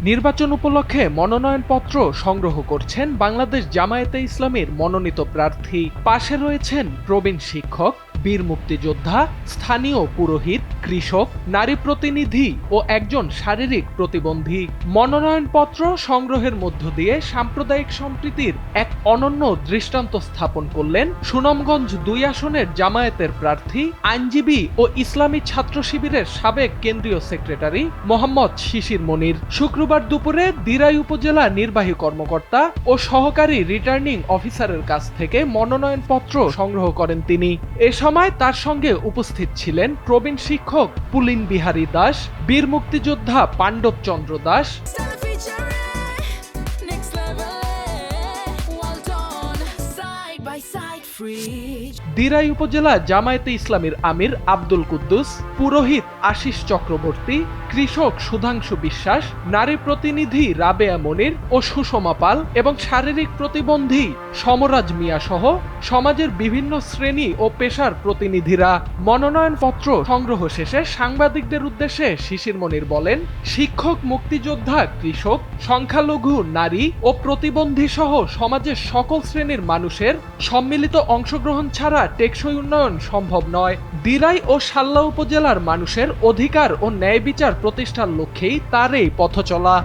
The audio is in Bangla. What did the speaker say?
নির্বাচন উপলক্ষে মনোনয়নপত্র সংগ্রহ করছেন বাংলাদেশ জামায়াতে ইসলামীর মনোনীত প্রার্থী। পাশে রয়েছেন প্রবীণ শিক্ষক, বীর মুক্তিযোদ্ধা, স্থানীয় পুরোহিত, কৃষক, নারী প্রতিনিধি ও একজন শারীরিক প্রতিবন্ধী। মনোনয়নপত্র সংগ্রহের মধ্য দিয়ে সাম্প্রদায়িক সম্প্রীতির এক অনন্য দৃষ্টান্ত স্থাপন করলেন সুনামগঞ্জ ২ আসনের জামায়াতের প্রার্থী, আইনজীবী ও ইসলামী ছাত্র শিবিরের সাবেক কেন্দ্রীয় সেক্রেটারি মোহাম্মদ শিশির মনির। শুক্রবার দুপুরে দিরাই উপজেলা নির্বাহী কর্মকর্তা ও সহকারী রিটার্নিং অফিসারের কাছ থেকে মনোনয়নপত্র সংগ্রহ করেন তিনি। এ সময় তার সঙ্গে উপস্থিত ছিলেন প্রবীণ শিক্ষক পুলিন বিহারী দাস, বীর মুক্তিযোদ্ধা পাণ্ডব চন্দ্র দাস, দিরাই উপজেলা জামায়াতে ইসলামীর আমির আব্দুল কুদ্দুস, পুরোহিত আশিস চক্রবর্তী, কৃষক সুধাংশু বিশ্বাস, নারী প্রতিনিধি রাবেয়া মনির ও সুষমা পাল এবং শারীরিক প্রতিবন্ধী সমরাজ মিয়া সহ সমাজের বিভিন্ন শ্রেণী ও পেশার প্রতিনিধিরা। মনোনয়নপত্র সংগ্রহ শেষে সাংবাদিকদের উদ্দেশ্যে শিশির মনির বলেন, শিক্ষক, মুক্তিযোদ্ধা, কৃষক, সংখ্যালঘু, নারী ও প্রতিবন্ধী সহ সমাজের সকল শ্রেণীর মানুষের সম্মিলিত অংশগ্রহণ ছাড়া টেকসই উন্নয়ন সম্ভব নয়। দিরাই ও সাল্লা উপজেলার মানুষের অধিকার ও ন্যায় বিচার প্রতিষ্ঠার লক্ষ্যেই তার এই পথচলা।